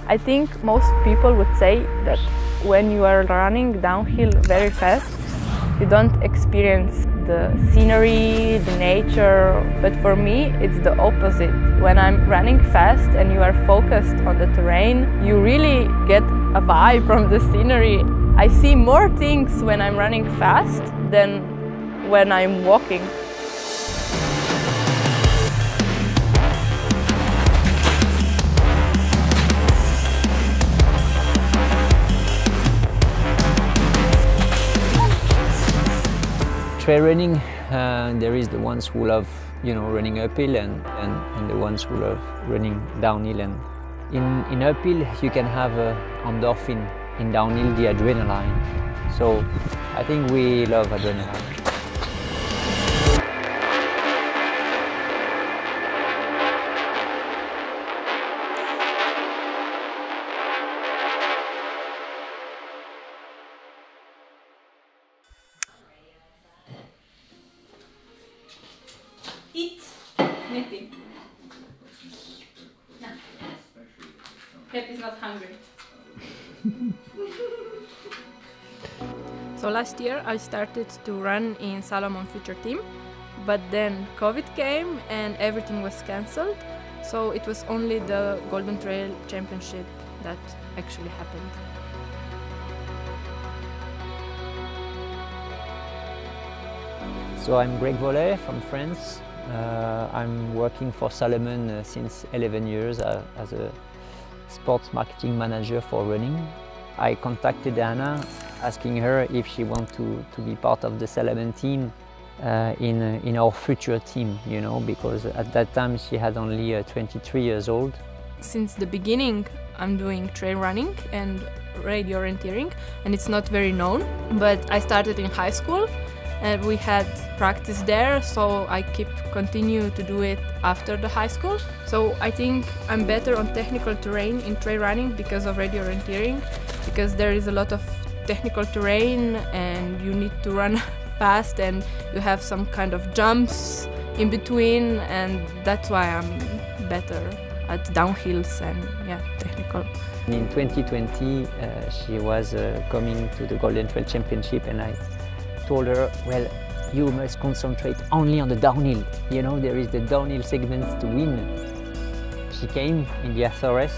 I think most people would say that when you are running downhill very fast, you don't experience the scenery, the nature, but for me it's the opposite. When I'm running fast and you are focused on the terrain, you really get a vibe from the scenery. I see more things when I'm running fast than when I'm walking. Trail running, there is the ones who love, running uphill and the ones who love running downhill. And in uphill, you can have endorphin. In downhill, the adrenaline. So I think we love adrenaline. Eat, Nettie. No. Pep is not hungry. So last year I started to run in Salomon Future team, but then COVID came and everything was cancelled. So it was only the Golden Trail Championship that actually happened. So I'm Vollet from France. I'm working for Salomon since 11 years as a sports marketing manager for running. I contacted Ana, asking her if she wants to be part of the Salomon team in our future team, because at that time she had only 23 years old. Since the beginning I'm doing trail running and radio orienteering, and it's not very known, but I started in high school and we had practice there, so I continue to do it after the high school. So I think I'm better on technical terrain in trail running because of radio orienteering, because there is a lot of technical terrain and you need to run fast and you have some kind of jumps in between, and that's why I'm better at downhills and technical. In 2020 she was coming to the Golden Trail Championship, and I told her, well, you must concentrate only on the downhill. There is the downhill segments to win. She came in the AZORES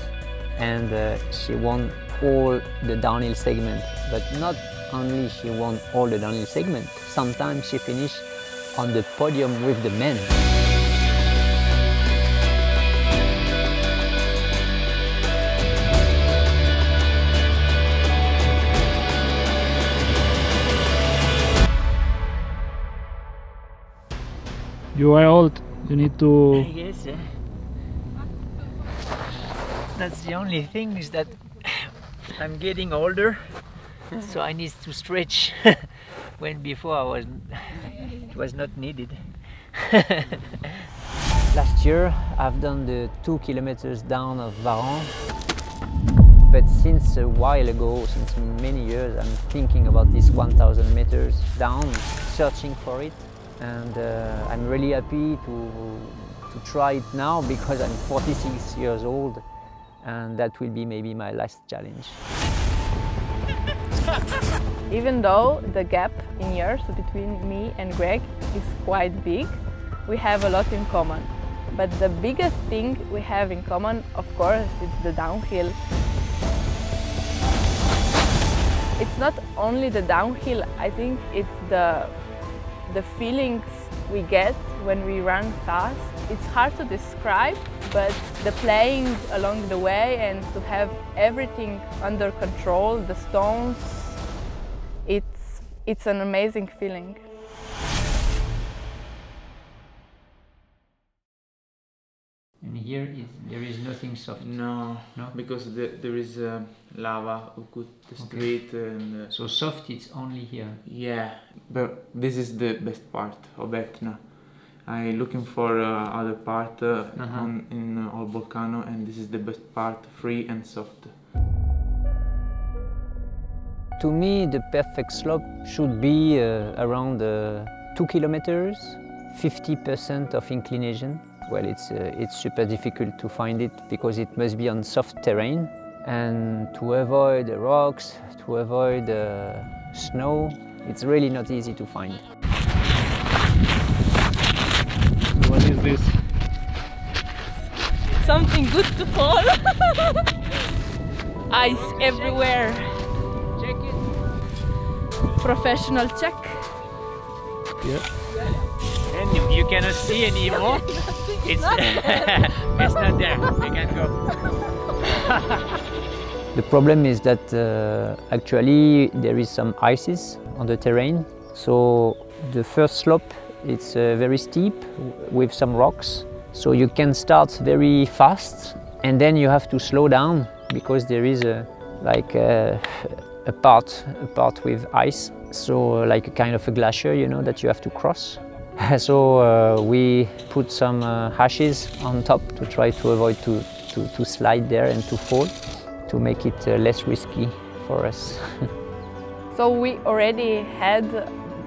and she won all the downhill segment. But not only she won all the downhill segment, sometimes she finished on the podium with the men. You are old, you need to... Yes, yeah. That's the only thing, is that I'm getting older, so I need to stretch, when before it was not needed. Last year I've done the 2 kilometers down of Varan, but since a while ago, since many years, I'm thinking about this 1,000 meters down, searching for it. And I'm really happy to try it now, because I'm 46 years old and that will be maybe my last challenge. Even though the gap in years between me and Greg is quite big, we have a lot in common. But the biggest thing we have in common, of course, is the downhill. It's not only the downhill, I think it's the feelings we get when we run fast. It's hard to describe, but the playing along the way and to have everything under control, the stones, it's an amazing feeling. And here there is nothing soft. No, because there is lava, the street, and so soft it's only here. Yeah, but this is the best part of Etna. I'm looking for other part in all Volcano, and this is the best part, free and soft. To me, the perfect slope should be around 2 kilometers, 50% of inclination. Well, it's super difficult to find it because it must be on soft terrain. and to avoid the rocks, to avoid the snow, it's really not easy to find. What is this? Something good to fall. Ice everywhere. Check it. Professional check. Yeah. And you cannot see anymore. It's not there. We can go. The problem is that actually there is some ices on the terrain. So the first slope, it's very steep with some rocks. So you can start very fast and then you have to slow down because there is a part with ice. So like a kind of a glacier, you know, that you have to cross. So we put some ashes on top to try to avoid to slide there and to fall, to make it less risky for us. So we already had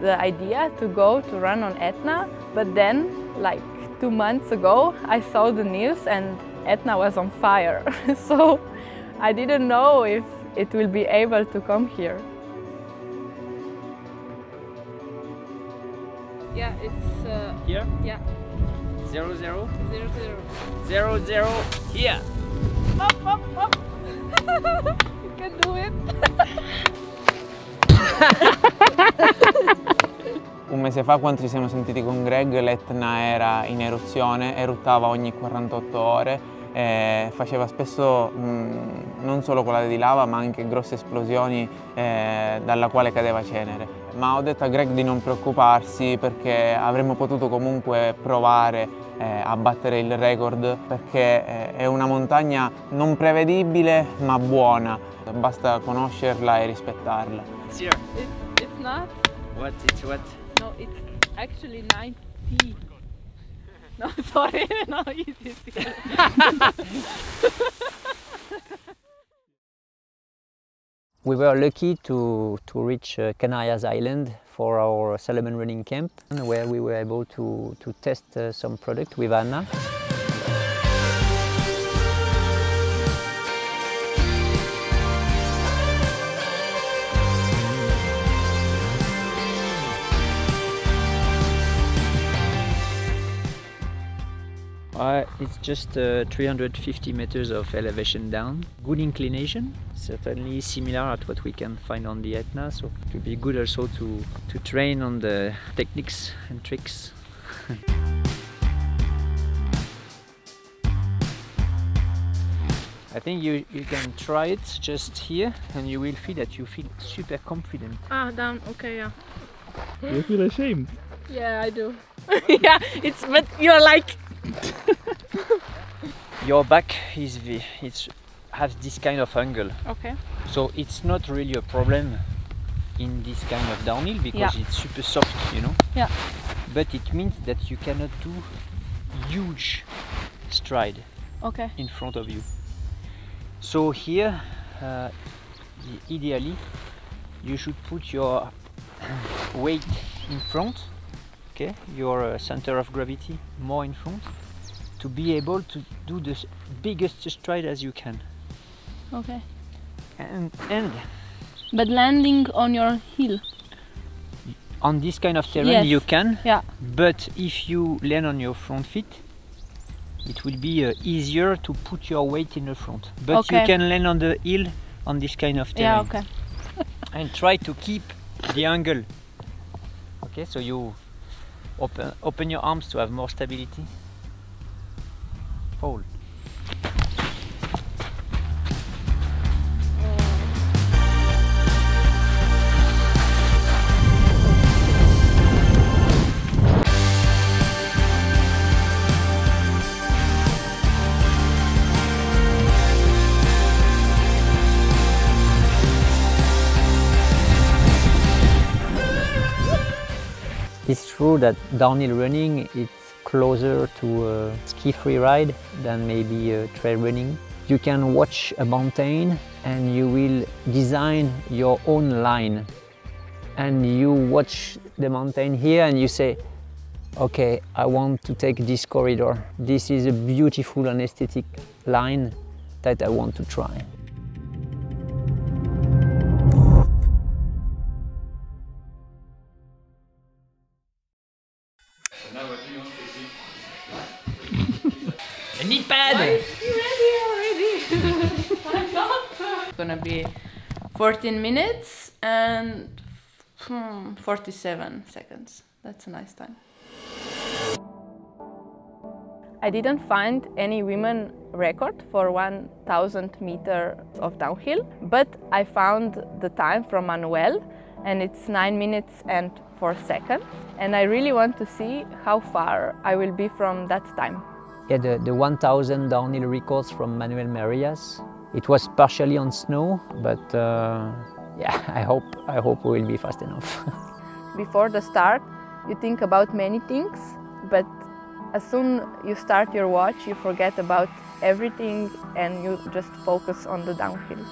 the idea to go to run on Etna, but then like 2 months ago I saw the news and Etna was on fire. So I didn't know if it will be able to come here. Yeah, it's Here? yeah. 0, 0, 0, 0, 0. 0, here. Up, up, up. You can do it. Un mese fa, quando ci siamo sentiti con Greg, l'Etna era in eruzione, eruttava ogni 48 ore e faceva spesso non solo colate di lava ma anche grosse esplosioni dalla quale cadeva cenere. Ma ho detto a Greg di non preoccuparsi perché avremmo potuto comunque provare a battere il record, perché è una montagna non prevedibile ma buona, basta conoscerla e rispettarla. It's here. It's not. What? It's what? No, it's actually 90. No, sorry, no, it's We were lucky to reach Canarias Island for our Salomon Running camp, where we were able to test some product with Ana. It's just 350 meters of elevation down. Good inclination, certainly similar at what we can find on the Etna, so it would be good also to train on the techniques and tricks. I think you can try it just here and you will feel that you feel super confident. Ah, down, okay, yeah. You feel ashamed? Yeah, I do. Yeah, but you're like... Your back has this kind of angle. Okay. So it's not really a problem in this kind of downhill because it's super soft, you know? Yeah. But it means that you cannot do huge stride Okay. in front of you. So here, ideally, you should put your weight in front, okay? Your center of gravity more in front, to be able to do the biggest stride as you can. Okay. And But landing on your heel. on this kind of terrain you can, but if you land on your front feet, it will be easier to put your weight in the front. But you can land on the heel on this kind of terrain. Yeah, okay. And try to keep the angle. Okay, so you open your arms to have more stability. Hold. It's true that downhill running is closer to a ski free ride than maybe trail running. You can watch a mountain and you will design your own line. And you watch the mountain here and you say, okay, I want to take this corridor. This is a beautiful and aesthetic line that I want to try. A knee pad! Ready already? It's gonna be 14 minutes and 47 seconds. That's a nice time. I didn't find any women record for 1000 meters of downhill, but I found the time from Manuel, and it's 9 minutes and 4 seconds. And I really want to see how far I will be from that time. Yeah, the 1000 downhill records from Manuel Marias. It was partially on snow, but yeah, I hope we will be fast enough. Before the start, you think about many things, but as soon you start your watch, you forget about everything and you just focus on the downhill.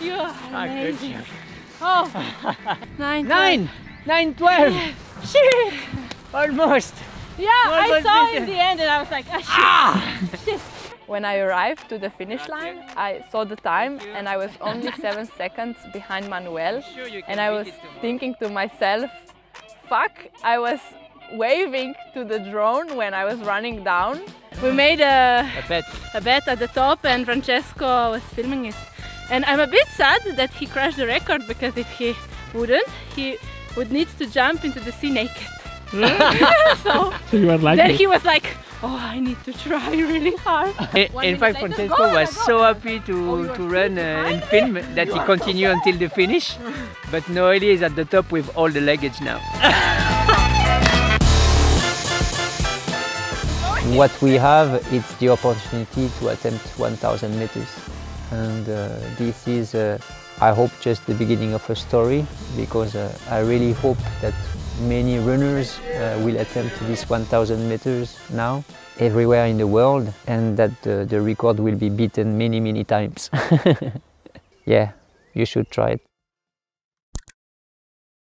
You are amazing. Oh, 9:12. Shit. Almost. Yeah, I saw in the end and I was like, shit. When I arrived to the finish line, I saw the time and I was only 7 seconds behind Manuel. And I was thinking to myself, fuck, I was waving to the drone when I was running down. We made a bet at the top and Francesco was filming it. And I'm a bit sad that he crashed the record, because if he wouldn't, he would need to jump into the sea naked. So you weren't like then it. he was like, oh, I need to try really hard. In fact, Francesco was so happy to run and film that he continued until the finish. But Noélie is at the top with all the luggage now. What we have is the opportunity to attempt 1000 meters. And this is, I hope, just the beginning of a story, because I really hope that many runners will attempt this 1000 meters now, everywhere in the world, and that the record will be beaten many, many times. Yeah, you should try it.